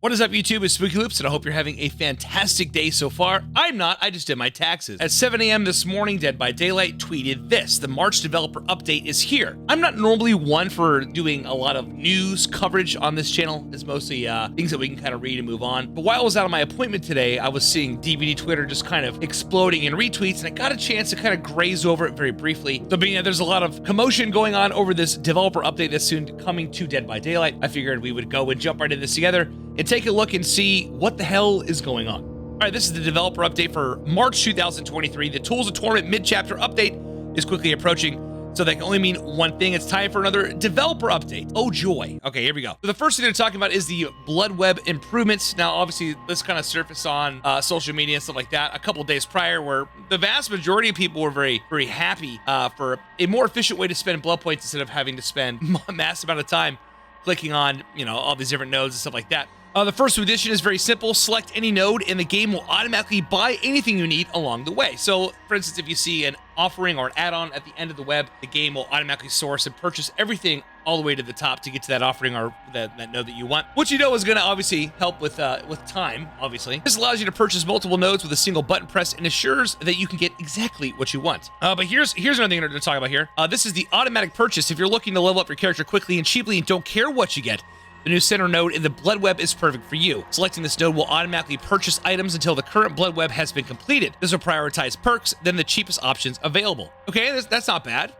What is up, YouTube? It's SpookyLoopz, and I hope you're having a fantastic day so far. I'm not. I just did my taxes. At 7 a.m. this morning, Dead by Daylight tweeted this: the March developer update is here. I'm not normally one for doing a lot of news coverage on this channel. It's mostly things that we can kind of read and move on. But while I was out on my appointment today, I was seeing DVD Twitter just kind of exploding in retweets, and I got a chance to kind of graze over it very briefly. So being that there's a lot of commotion going on over this developer update that's soon coming to Dead by Daylight, I figured we would go and jump right into this together and take a look and see what the hell is going on. All right, this is the developer update for March 2023. The Tools of Torment mid-chapter update is quickly approaching, so that can only mean one thing. It's time for another developer update. Oh, joy. Okay, here we go. So the first thing they're talking about is the Bloodweb improvements. Now, obviously, this kind of surfaced on social media and stuff like that a couple days prior, where the vast majority of people were very happy for a more efficient way to spend blood points instead of having to spend a massive amount of time clicking on, all these different nodes and stuff like that. The first addition is very simple. Select any node and the game will automatically buy anything you need along the way. So, for instance, if you see an offering or an add-on at the end of the web, the game will automatically source and purchase everything all the way to the top to get to that offering or that node that you want, which is going to obviously help with time, obviously. This allows you to purchase multiple nodes with a single button press and assures that you can get exactly what you want. But here's another thing to talk about here. This is the automatic purchase. If you're looking to level up your character quickly and cheaply and don't care what you get, the new center node in the Bloodweb is perfect for you. Selecting this node will automatically purchase items until the current Bloodweb has been completed. This will prioritize perks, then the cheapest options available. Okay, that's not bad.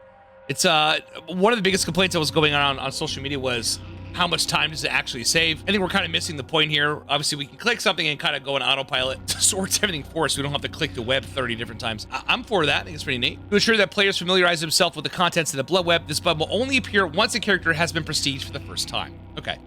It's one of the biggest complaints that was going on social media was how much time does it actually save? I think we're kind of missing the point here. Obviously, we can click something and kind of go in autopilot to sort everything for us. We don't have to click the web 30 different times. I'm for that. I think it's pretty neat. To ensure that players familiarize themselves with the contents of the Bloodweb, this button will only appear once a character has been prestiged for the first time. Okay.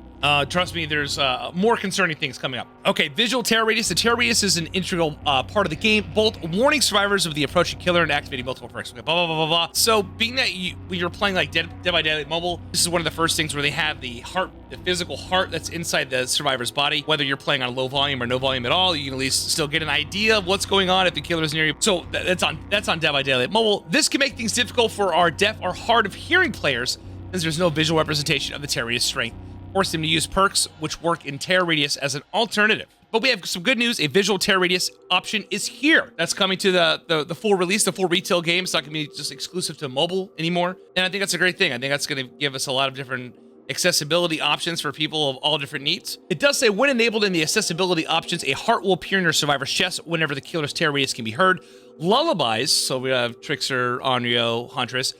Trust me, there's more concerning things coming up. Okay, visual terror radius. The terror radius is an integral part of the game, both warning survivors of the approaching killer and activating multiple perks. Okay, blah, blah, blah, blah, blah. So being that when you're playing like Dead by Daylight Mobile, this is one of the first things where they have the heart, the physical heart that's inside the survivor's body. Whether you're playing on low volume or no volume at all, you can at least still get an idea of what's going on if the killer is near you. So that's on Dead by Daylight Mobile. This can make things difficult for our deaf or hard of hearing players, as there's no visual representation of the terror radius strength. Force them to use perks which work in terror radius as an alternative. But we have some good news. A visual terror radius option is here. That's coming to the full release, the full retail game. It's not going to be just exclusive to mobile anymore. And I think that's a great thing. I think that's going to give us a lot of different accessibility options for people of all different needs. It does say when enabled in the accessibility options, a heart will appear in your survivor's chest whenever the killer's terror radius can be heard. Lullabies, so we have Trickster, Onryo, Huntress,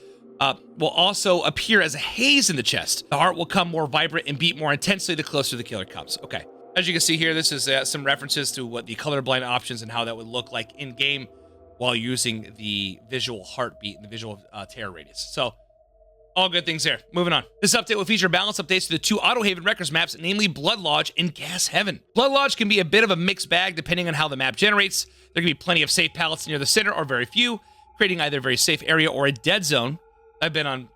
will also appear as a haze in the chest. The heart will come more vibrant and beat more intensely the closer the killer comes. Okay. As you can see here, this is some references to what the colorblind options and how that would look like in-game while using the visual heartbeat and the visual terror radius. So, all good things there. Moving on. This update will feature balance updates to the two Autohaven records maps, namely Blood Lodge and Gas Heaven. Blood Lodge can be a bit of a mixed bag depending on how the map generates. There can be plenty of safe pallets near the center or very few, creating either a very safe area or a dead zone. I've been on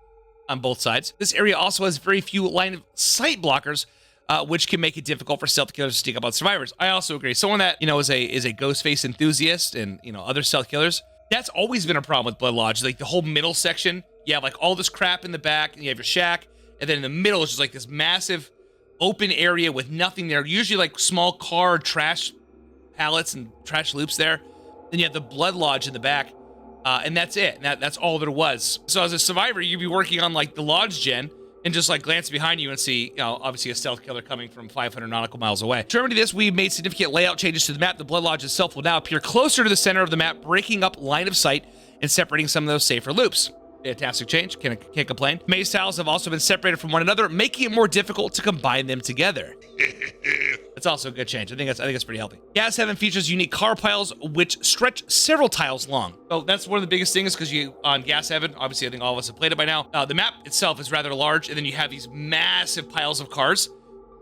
both sides. This area also has very few line of sight blockers, which can make it difficult for stealth killers to sneak up on survivors. I also agree. Someone that is a ghost face enthusiast and other stealth killers, that's always been a problem with Blood Lodge. Like the whole middle section, you have like all this crap in the back, and you have your shack, and then in the middle is just like this massive open area with nothing there. Usually like small car trash pallets and trash loops there. Then you have the Blood Lodge in the back. And that's it. That's all there was. So as a survivor, you'd be working on like the lodge gen and just like glance behind you and see, obviously a stealth killer coming from 500 nautical miles away. To remedy this, we made significant layout changes to the map. The Blood Lodge itself will now appear closer to the center of the map, breaking up line of sight and separating some of those safer loops. Fantastic change. Can't complain. Maze tiles have also been separated from one another, making it more difficult to combine them together. That's also a good change. I think it's pretty healthy. Gas Heaven features unique car piles which stretch several tiles long. So that's one of the biggest things because on Gas Heaven, obviously I think all of us have played it by now. The map itself is rather large, and then you have these massive piles of cars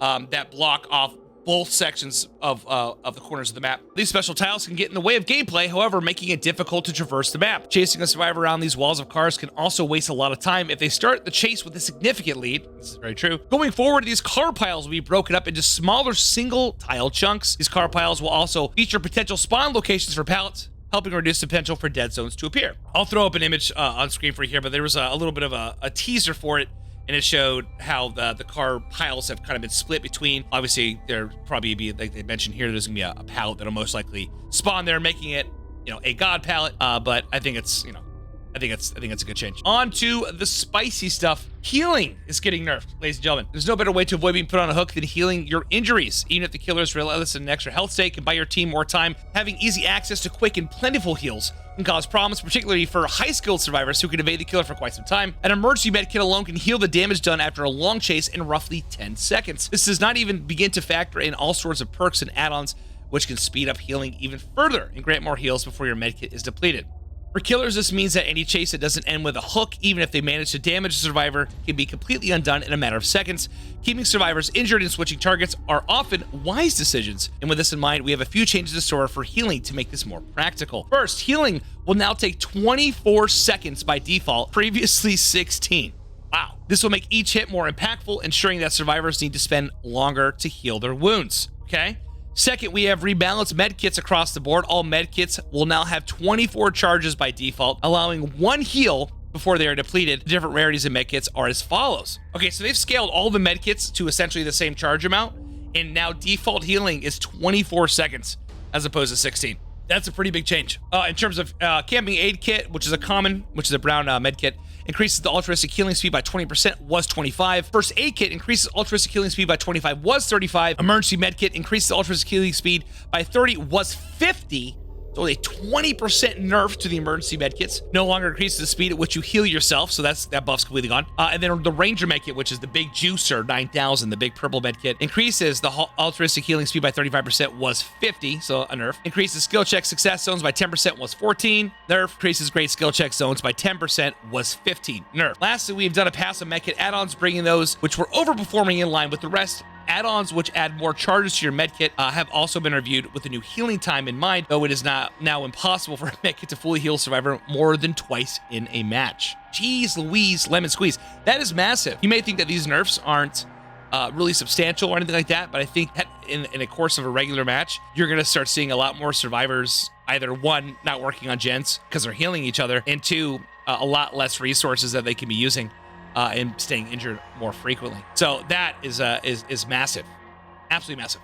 that block off both sections of the corners of the map. These special tiles can get in the way of gameplay, however, making it difficult to traverse the map. Chasing a survivor around these walls of cars can also waste a lot of time if they start the chase with a significant lead. This is very true. Going forward, these car piles will be broken up into smaller single tile chunks. These car piles will also feature potential spawn locations for pallets, helping reduce the potential for dead zones to appear. I'll throw up an image on screen for you here, but there was a little bit of a teaser for it and it showed how the car piles have kind of been split between. Obviously, there probably be, like they mentioned here, there's gonna be a pallet that'll most likely spawn there, making it, you know, a god pallet. But I think it's, you know, I think it's a good change. On to the spicy stuff. Healing is getting nerfed, ladies and gentlemen. There's no better way to avoid being put on a hook than healing your injuries. Even if the killer is relentless and an extra health stake can buy your team more time, having easy access to quick and plentiful heals can cause problems, particularly for high-skilled survivors who can evade the killer for quite some time. An emergency med kit alone can heal the damage done after a long chase in roughly 10 seconds. This does not even begin to factor in all sorts of perks and add-ons, which can speed up healing even further and grant more heals before your med kit is depleted. For killers, this means that any chase that doesn't end with a hook, even if they manage to damage a survivor, can be completely undone in a matter of seconds. Keeping survivors injured and switching targets are often wise decisions. And with this in mind, we have a few changes to store for healing to make this more practical. First, healing will now take 24 seconds by default, previously 16. Wow. This will make each hit more impactful, ensuring that survivors need to spend longer to heal their wounds. Okay? Second, we have rebalanced medkits across the board. All medkits will now have 24 charges by default, allowing one heal before they are depleted. The different rarities in medkits are as follows. Okay, so they've scaled all the medkits to essentially the same charge amount, and now default healing is 24 seconds as opposed to 16. That's a pretty big change. In terms of camping aid kit, which is a common, which is a brown med kit, increases the altruistic healing speed by 20%, was 25. First aid kit increases altruistic healing speed by 25, was 35. Emergency med kit increases altruistic healing speed by 30, was 50. So a 20% nerf to the emergency medkits. No longer increases the speed at which you heal yourself, so that buff's completely gone. And then the Ranger medkit, which is the big juicer 9000, the big purple medkit, increases the altruistic healing speed by 35%, was 50, so a nerf. Increases skill check success zones by 10%, was 14. Nerf. Increases great skill check zones by 10%, was 15. Nerf. Lastly, we've done a pass of medkit add-ons, bringing those which were overperforming in line with the rest. Add-ons which add more charges to your medkit have also been reviewed with the new healing time in mind, though it is now impossible for a medkit to fully heal a survivor more than twice in a match. Jeez Louise, lemon squeeze. That is massive. You may think that these nerfs aren't really substantial or anything like that, but I think that in a course of a regular match, you're going to start seeing a lot more survivors, either one, not working on gens because they're healing each other, and two, a lot less resources that they can be using. And staying injured more frequently. So that is massive, absolutely massive.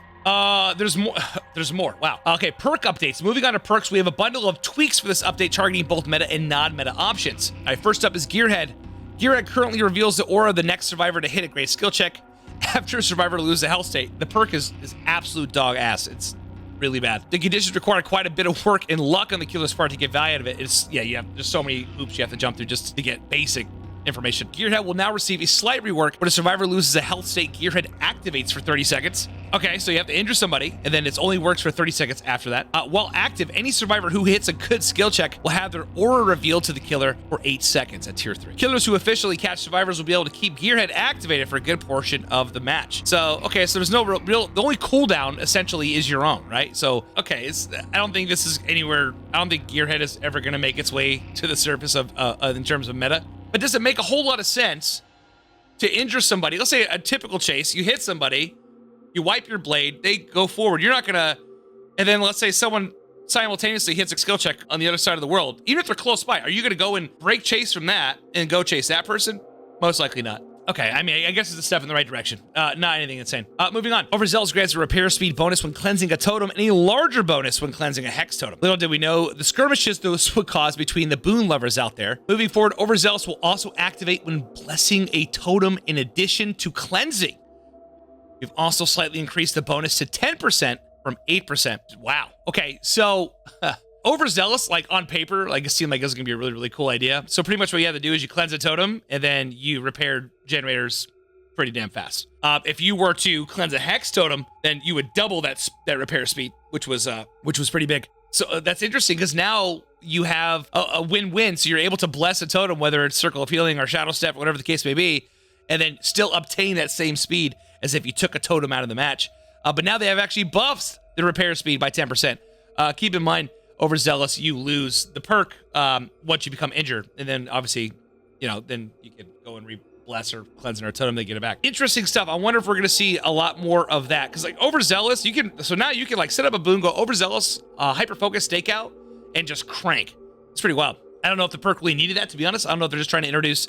There's more. There's more. Wow. Okay, perk updates. Moving on to perks, we have a bundle of tweaks for this update targeting both meta and non-meta options. All right, first up is Gearhead. Gearhead currently reveals the aura of the next survivor to hit a great skill check after a survivor loses a health state. The perk is absolute dog ass. It's really bad. The conditions require quite a bit of work and luck on the killer's part to get value out of it. There's so many hoops you have to jump through just to get basic information. Gearhead will now receive a slight rework when a survivor loses a health state. Gearhead activates for 30 seconds. Okay, so you have to injure somebody, and then it only works for 30 seconds after that. While active, any survivor who hits a good skill check will have their aura revealed to the killer for 8 seconds at tier 3. Killers who officially catch survivors will be able to keep Gearhead activated for a good portion of the match. So, okay, so there's no real the only cooldown essentially is your own, right? So, okay, I don't think this is anywhere, I don't think Gearhead is ever going to make its way to the surface of in terms of meta. But does it make a whole lot of sense to injure somebody? Let's say a typical chase, you hit somebody, you wipe your blade, they go forward. You're not gonna, and then let's say someone simultaneously hits a skill check on the other side of the world. Even if they're close by, are you gonna go and break chase from that and go chase that person? Most likely not. Okay, I mean, I guess it's a step in the right direction. Not anything insane. Moving on. Overzealous grants a repair speed bonus when cleansing a totem and a larger bonus when cleansing a hex totem. Little did we know the skirmishes those would cause between the boon lovers out there. Moving forward, Overzealous will also activate when blessing a totem in addition to cleansing. We've also slightly increased the bonus to 10% from 8%. Wow. Okay, so Overzealous, like on paper, like it seemed like this was gonna be a really, really cool idea. So pretty much what you have to do is you cleanse a totem and then you repair generators pretty damn fast. If you were to cleanse a hex totem, then you would double that repair speed, which was pretty big. So that's interesting because now you have a win-win. So you're able to bless a totem, whether it's Circle of Healing or Shadow Step, whatever the case may be, and then still obtain that same speed as if you took a totem out of the match. But now they have actually buffed the repair speed by 10%. Keep in mind, Overzealous, you lose the perk once you become injured, and then obviously, then you can go and bless or cleanse our totem, they get it back. Interesting stuff. I wonder if we're gonna see a lot more of that, because like Overzealous, now you can like set up a boon, go Overzealous, hyper focus, stakeout, and just crank. It's pretty wild. I don't know if the perk really needed that, to be honest. I don't know if they're just trying to introduce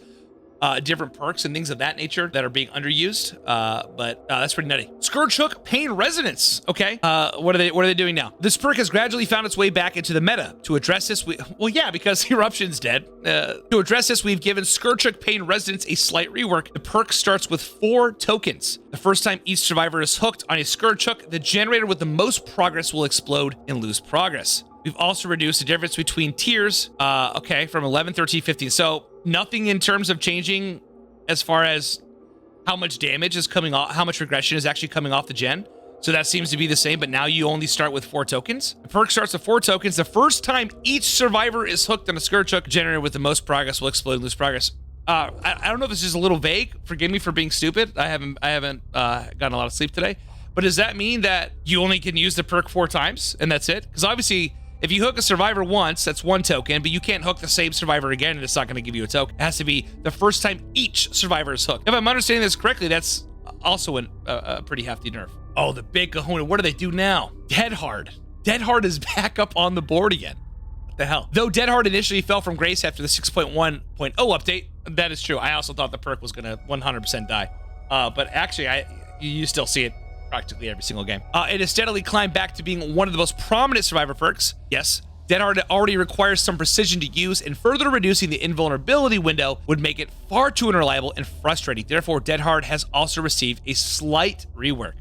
different perks and things of that nature that are being underused. But that's pretty nutty. Scourge Hook Pain Resonance. Okay. What are they doing now? This perk has gradually found its way back into the meta. To address this, well, yeah, because Eruption's dead. To address this, we've given Scourge Hook Pain Resonance a slight rework. The perk starts with 4 tokens. The first time each survivor is hooked on a Scourge Hook, the generator with the most progress will explode and lose progress. We've also reduced the difference between tiers, okay, from 11, 13, 15. So nothing in terms of changing as far as how much damage is coming off, how much regression is actually coming off the gen. So that seems to be the same, but now you only start with 4 tokens. The perk starts with 4 tokens. The first time each survivor is hooked on a Scourge Hook, generator with the most progress will explode and lose progress. I don't know if this is a little vague. Forgive me for being stupid. I haven't gotten a lot of sleep today. But does that mean that you only can use the perk 4 times and that's it? Because obviously, if you hook a survivor once, that's 1 token, but you can't hook the same survivor again and it's not going to give you a token. It has to be the first time each survivor is hooked. If I'm understanding this correctly, that's also a pretty hefty nerf. Oh, the big kahuna. What do they do now? Dead Hard. Dead Hard is back up on the board again. What the hell? Though Dead Hard initially fell from grace after the 6.1.0 update, that is true. I also thought the perk was going to 100% die. But actually, you still see it practically every single game. It has steadily climbed back to being one of the most prominent survivor perks. Yes, Dead Hard already requires some precision to use, and further reducing the invulnerability window would make it far too unreliable and frustrating. Therefore, Dead Hard has also received a slight rework.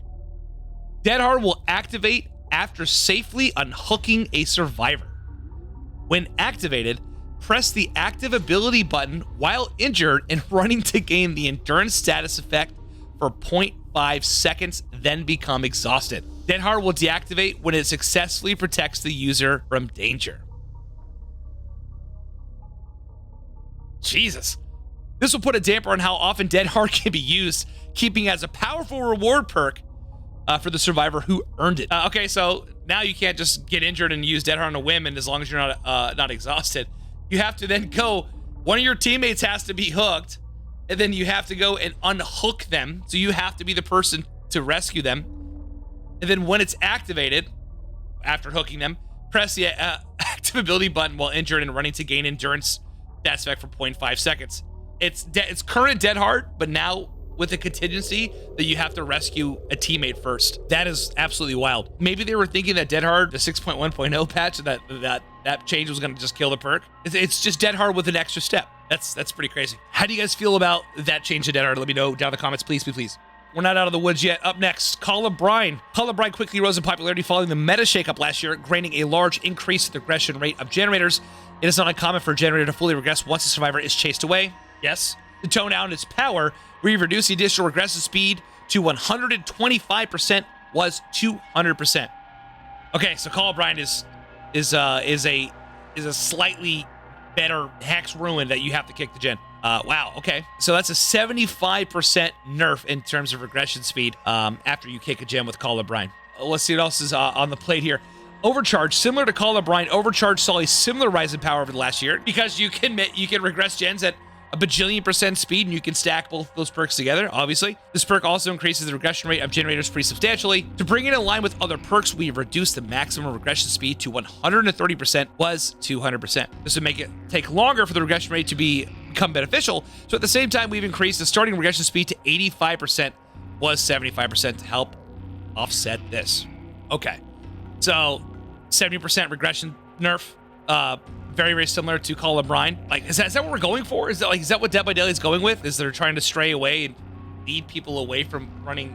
Dead Hard will activate after safely unhooking a survivor. When activated, press the active ability button while injured and running to gain the endurance status effect for 0.5 seconds, then become exhausted. Dead Hard will deactivate when it successfully protects the user from danger. Jesus. This will put a damper on how often Dead Hard can be used, keeping as a powerful reward perk for the survivor who earned it. Okay, so now you can't just get injured and use Dead Hard on a whim, and as long as you're not exhausted, you have to then go, one of your teammates has to be hooked, and then you have to go and unhook them. So you have to be the person to rescue them. And then when it's activated, after hooking them, press the active ability button while injured and running to gain endurance stats effect for 0.5 seconds. It's current Dead Hard, but now with a contingency that you have to rescue a teammate first. That is absolutely wild. Maybe they were thinking that Dead Hard, the 6.1.0 patch, that change was going to just kill the perk. It's just Dead Hard with an extra step. That's pretty crazy. How do you guys feel about that change to Dead Hard? Let me know down in the comments, please, please, please. We're not out of the woods yet. Up next, Call of Brine. Call of Brine quickly rose in popularity following the meta shakeup last year, granting a large increase in the regression rate of generators. It is not uncommon for a generator to fully regress once a survivor is chased away. Yes. To tone down its power, we reduced the additional regressive speed to 125% was 200%. Okay, so Call of Brine is a slightly better hex ruin that you have to kick the gen. Wow, okay. So that's a 75% nerf in terms of regression speed after you kick a gen with Call of Brine. Let's see what else is on the plate here. Overcharge, similar to Call of Brine, Overcharge saw a similar rise in power over the last year because you can regress gens at a bajillion% speed, and you can stack both those perks together, obviously. This perk also increases the regression rate of generators pretty substantially. To bring it in line with other perks, we reduced the maximum regression speed to 130%, was 200%. This would make it take longer for the regression rate to become beneficial, so at the same time, we've increased the starting regression speed to 85%, was 75% to help offset this. Okay, so 70% regression nerf, very, very similar to Call of Brine. Like, is that what we're going for? Is that what Dead by Daylight is going with? Is they're trying to stray away and lead people away from running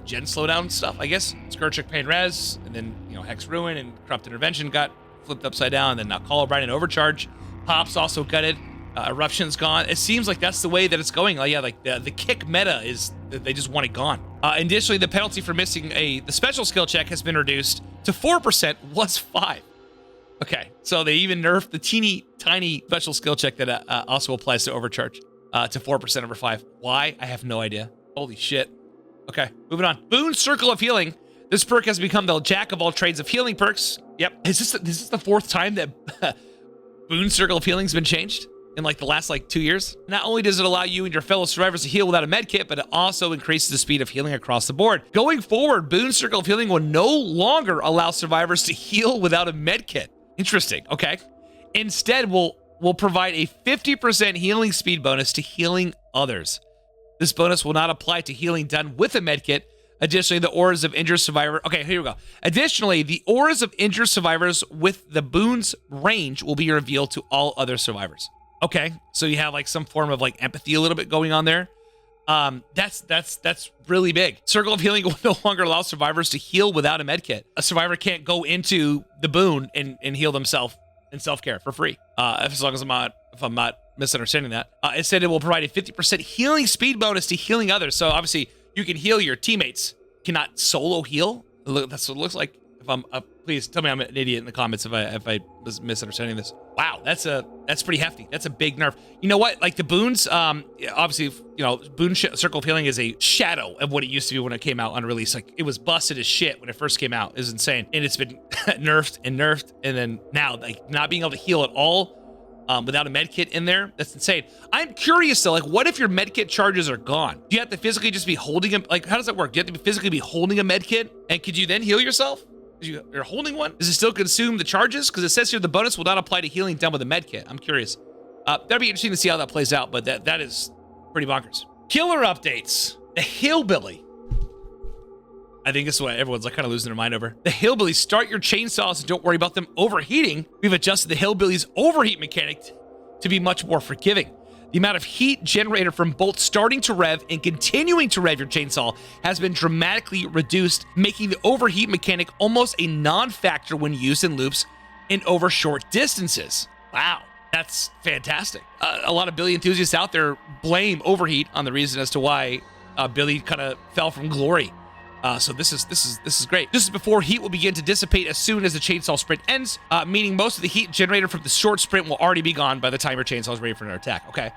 gen slowdown stuff, I guess? Scourge Hook Pain Res, and then, Hex Ruin and Corrupt Intervention got flipped upside down, and then now Call of Brine and Overcharge. Pop's also gutted. Eruption's gone. It seems like that's the way that it's going. Like, yeah, like the kick meta is, they just want it gone. Additionally, the penalty for missing the special skill check has been reduced to 4%, was 5%. Okay, so they even nerfed the teeny tiny special skill check that also applies to Overcharge to 4% over 5. Why? I have no idea. Holy shit. Okay, moving on. Boon Circle of Healing. This perk has become the jack of all trades of healing perks. Yep. Is this the 4th time that Boon Circle of Healing's been changed in like the last 2 years? Not only does it allow you and your fellow survivors to heal without a med kit, but it also increases the speed of healing across the board. Going forward, Boon Circle of Healing will no longer allow survivors to heal without a med kit. Interesting. Okay. Instead, we'll will provide a 50% healing speed bonus to healing others. This bonus will not apply to healing done with a medkit. Additionally, the auras of injured survivor. Okay, here we go. Additionally, the auras of injured survivors with the boon's range will be revealed to all other survivors. Okay, so you have like some form of like empathy a little bit going on there. That's really big. Circle of Healing will no longer allow survivors to heal without a medkit. A survivor can't go into the boon and heal themselves in self-care for free. As long as I'm not misunderstanding that. It said it will provide a 50% healing speed bonus to healing others. So obviously you can heal your teammates, cannot solo heal. That's what it looks like. If I'm please tell me I'm an idiot in the comments if I was misunderstanding this. Wow, that's pretty hefty. That's a big nerf. You know what? Like the boons, obviously, you know, Circle of Healing is a shadow of what it used to be when it came out on release. Like it was busted as shit when it first came out. It was insane, and it's been nerfed, and then now like not being able to heal at all without a medkit in there. That's insane. I'm curious though, like what if your medkit charges are gone? Do you have to physically just be holding them? Like how does that work? Do you have to physically be holding a medkit, and could you then heal yourself? You're holding one? Does it still consume the charges? Because it says here the bonus will not apply to healing done with a medkit. I'm curious. That'd be interesting to see how that plays out, but that is pretty bonkers. Killer updates. The HillBilly. I think this is what everyone's like kind of losing their mind over. The HillBilly, start your chainsaws and don't worry about them overheating. We've adjusted the HillBilly's overheat mechanic to be much more forgiving. The amount of heat generated from both starting to rev and continuing to rev your chainsaw has been dramatically reduced, making the overheat mechanic almost a non-factor when used in loops and over short distances. Wow, that's fantastic. A lot of Billy enthusiasts out there blame overheat on the reason as to why Billy kind of fell from glory. So this is great. This is before heat will begin to dissipate as soon as the chainsaw sprint ends, meaning most of the heat generated from the short sprint will already be gone by the time your chainsaw is ready for another attack. Okay.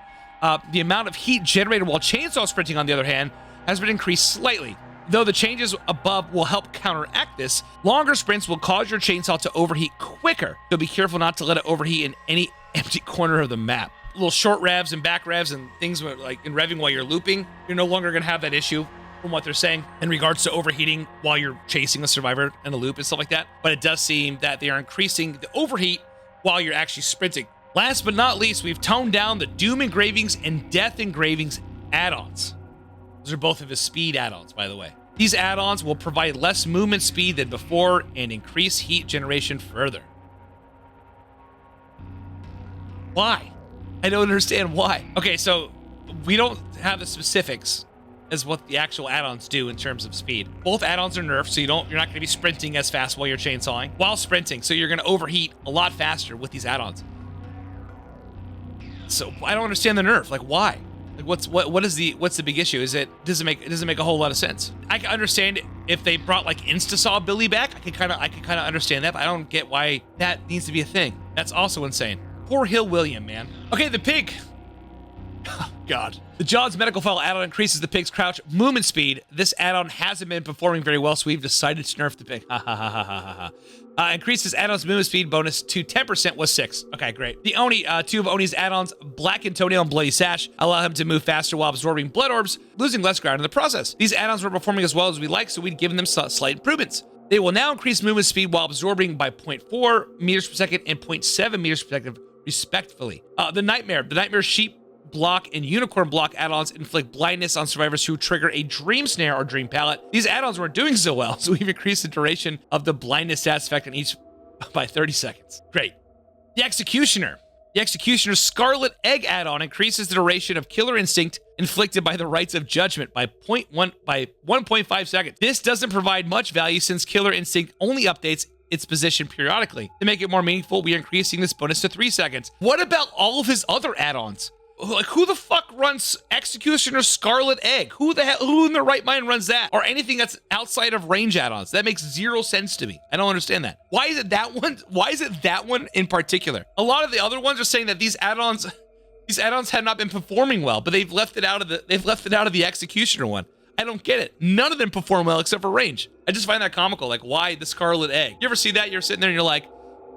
The amount of heat generated while chainsaw sprinting, on the other hand, has been increased slightly. Though the changes above will help counteract this, longer sprints will cause your chainsaw to overheat quicker. So be careful not to let it overheat in any empty corner of the map. Little short revs and back revs and things like in revving while you're looping, you're no longer going to have that issue from what they're saying in regards to overheating while you're chasing a survivor in a loop and stuff like that. But it does seem that they are increasing the overheat while you're actually sprinting. Last but not least, we've toned down the Doom Engravings and Death Engravings add-ons. Those are both of his speed add-ons, by the way. These add-ons will provide less movement speed than before and increase heat generation further. Why? I don't understand why. Okay, so we don't have the specifics as what the actual add-ons do in terms of speed. Both add-ons are nerfed, so you're not going to be sprinting as fast while you're chainsawing. While sprinting, so you're going to overheat a lot faster with these add-ons. So I don't understand the nerf. Like why? Like what's the big issue? It doesn't make a whole lot of sense. I can understand if they brought like Instasaw Billy back. I could kind of understand that, but I don't get why that needs to be a thing. That's also insane. Poor Hill William, man. Okay, the pig. Oh, God. The John's Medical File add-on increases the pig's crouch movement speed. This add-on hasn't been performing very well, so we've decided to nerf the pig. Ha ha ha ha ha ha. Increases add-on's movement speed bonus to 10% was 6. Okay, great. The Oni, two of Oni's add-ons, Blackened Toenail and Bloody Sash, allow him to move faster while absorbing blood orbs, losing less ground in the process. These add-ons were performing as well as we like, so we'd given them slight improvements. They will now increase movement speed while absorbing by 0.4 meters per second and 0.7 meters per second, respectively. The Nightmare Sheep Block and Unicorn Block add-ons inflict blindness on survivors who trigger a Dream Snare or Dream Pallet. These add-ons weren't doing so well, so we've increased the duration of the blindness stats effect on each by 30 seconds. Great. The Executioner. The Executioner's Scarlet Egg add-on increases the duration of Killer Instinct inflicted by the Rites of Judgment by 1.5 seconds. This doesn't provide much value since Killer Instinct only updates its position periodically. To make it more meaningful, we are increasing this bonus to 3 seconds. What about all of his other add-ons? Like, who the fuck runs Executioner Scarlet Egg? Who in their right mind runs that? Or anything that's outside of range add-ons? That makes zero sense to me. I don't understand that. Why is it that one? Why is it that one in particular? A lot of the other ones are saying that these add-ons have not been performing well, but they've left it out of the Executioner one. I don't get it. None of them perform well except for range. I just find that comical. Like, why the Scarlet Egg? You ever see that? You're sitting there and you're like,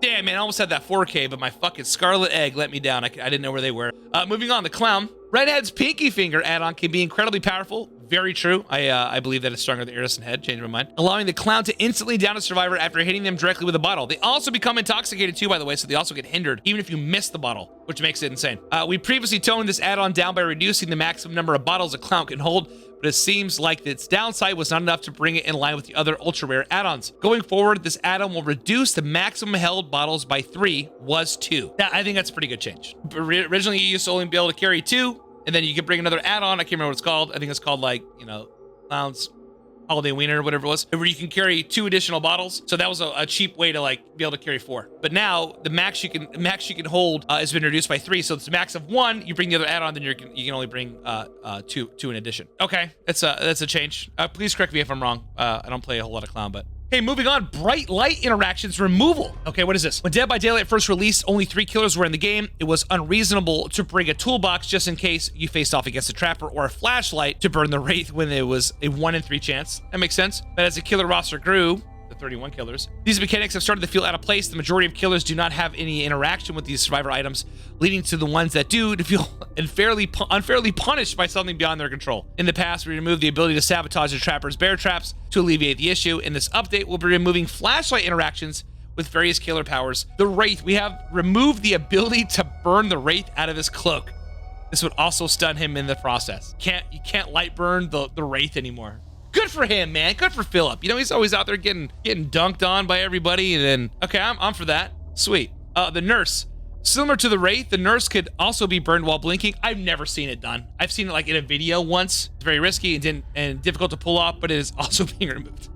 damn, man, I almost had that 4K, but my fucking Scarlet Egg let me down. I didn't know where they were. Moving on, the Clown. Redhead's Pinky Finger add-on can be incredibly powerful, Very true. I believe that it's stronger than Iris and Head. Changed my mind. Allowing the clown to instantly down a survivor after hitting them directly with a bottle. They also become intoxicated too, by the way, so they also get hindered even if you miss the bottle, which makes it insane. We previously toned this add-on down by reducing the maximum number of bottles a clown can hold, but it seems like its downside was not enough to bring it in line with the other ultra rare add-ons. Going forward, this add-on will reduce the maximum held bottles by 3, was 2. I think that's a pretty good change. Originally, you used to only be able to carry 2, and then you can bring another add-on. I can't remember what it's called. I think it's called, like, you know, Clown's Holiday Wiener or whatever it was, where you can carry 2 additional bottles. So that was a cheap way to like be able to carry 4. But now the max you can hold has been reduced by 3. So it's a max of 1. You bring the other add-on, then you can only bring 2 in addition. Okay, that's a change. Please correct me if I'm wrong. I don't play a whole lot of Clown, but. Hey, moving on, bright light interactions removal. Okay, what is this? When Dead by Daylight first released, only 3 killers were in the game. It was unreasonable to bring a toolbox just in case you faced off against a trapper or a flashlight to burn the Wraith when it was a 1 in 3 chance. That makes sense. But as the killer roster grew, the 31 killers, these mechanics have started to feel out of place. The majority of killers do not have any interaction with these survivor items, leading to the ones that do to feel unfairly punished by something beyond their control. In the past, we removed the ability to sabotage the trapper's bear traps to alleviate the issue. In this update, we'll be removing flashlight interactions with various killer powers. The Wraith, we have removed the ability to burn the Wraith out of his cloak. This would also stun him in the process. You can't light burn the Wraith anymore. Good for him, man. Good for Philip. You know, he's always out there getting dunked on by everybody, and then, okay, I'm for that. Sweet. The nurse. Similar to the Wraith, the nurse could also be burned while blinking. I've never seen it done. I've seen it like in a video once. It's very risky and difficult to pull off, but it is also being removed.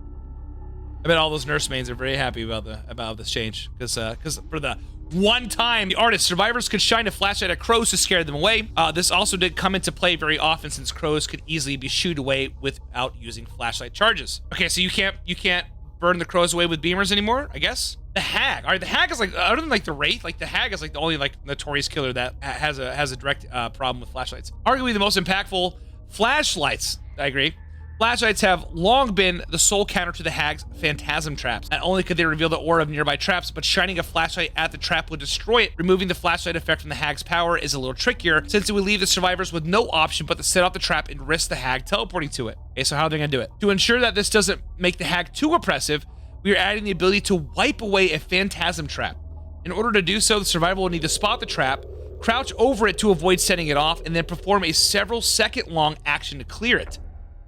I bet all those nurse mains are very happy about this change, because for the one time the artist survivors could shine a flashlight at crows to scare them away. This also did come into play very often since crows could easily be shooed away without using flashlight charges. Okay, so you can't burn the crows away with beamers anymore, I guess. The Hag. All right, the Hag is like, other than like the Wraith, like the Hag is like the only like notorious killer that has a direct problem with flashlights. Arguably the most impactful, flashlights. I agree. Flashlights have long been the sole counter to the Hag's phantasm traps. Not only could they reveal the aura of nearby traps, but shining a flashlight at the trap would destroy it. Removing the flashlight effect from the Hag's power is a little trickier, since it would leave the survivors with no option but to set off the trap and risk the Hag teleporting to it. Okay, so how are they gonna do it? To ensure that this doesn't make the Hag too oppressive, we are adding the ability to wipe away a phantasm trap. In order to do so, the survivor will need to spot the trap, crouch over it to avoid setting it off, and then perform a several second long action to clear it.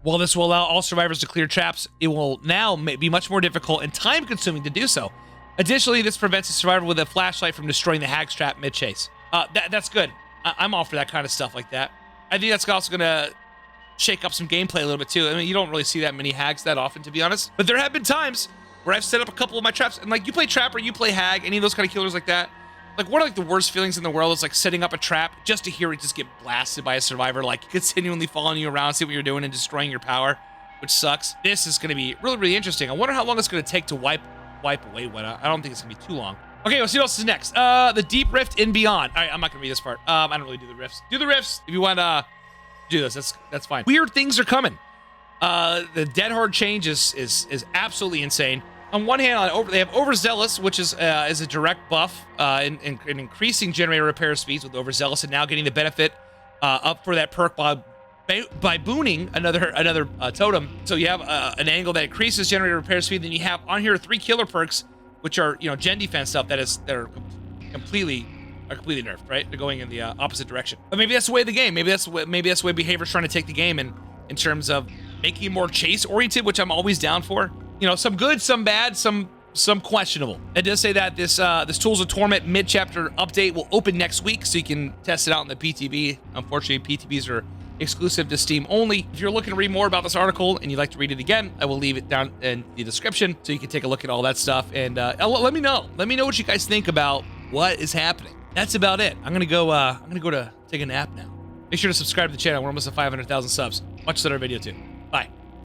While this will allow all survivors to clear traps, it will now be much more difficult and time-consuming to do so. Additionally, this prevents a survivor with a flashlight from destroying the Hag's trap mid-chase. That's good. I'm all for that kind of stuff like that. I think that's also gonna shake up some gameplay a little bit too. I mean, you don't really see that many Hags that often, to be honest. But there have been times where I've set up a couple of my traps, and like, you play Trapper, you play Hag, any of those kind of killers like that. Like, one of like the worst feelings in the world is like setting up a trap just to hear it just get blasted by a survivor, like continually following you around, see what you're doing, and destroying your power, which sucks. This is going to be really, really interesting. I wonder how long it's going to take to wipe away what. I don't think it's going to be too long. Okay, let's see what else is next. The Deep Rift and Beyond. All right, I'm not going to read this part. I don't really do the rifts. Do the rifts if you want to do this. That's fine. Weird things are coming. The Dead Horde change is absolutely insane. On one hand, they have Overzealous, which is a direct buff in increasing generator repair speeds with Overzealous, and now getting the benefit up for that perk by booning another totem. So you have an angle that increases generator repair speed. Then you have on here 3 killer perks, which are gen defense stuff that are completely nerfed. Right, they're going in the opposite direction. But maybe that's the way of the game. Maybe that's the way behavior's trying to take the game in terms of making it more chase oriented, which I'm always down for. You know, some good, some bad, some questionable. It does say that this Tools of Torment mid-chapter update will open next week, so you can test it out in the PTB. Unfortunately, PTBs are exclusive to Steam only. If you're looking to read more about this article and you'd like to read it again, I will leave it down in the description so you can take a look at all that stuff. And let me know. Let me know what you guys think about what is happening. That's about it. I'm gonna go to take a nap now. Make sure to subscribe to the channel. We're almost at 500,000 subs. Watch that other video too. Bye.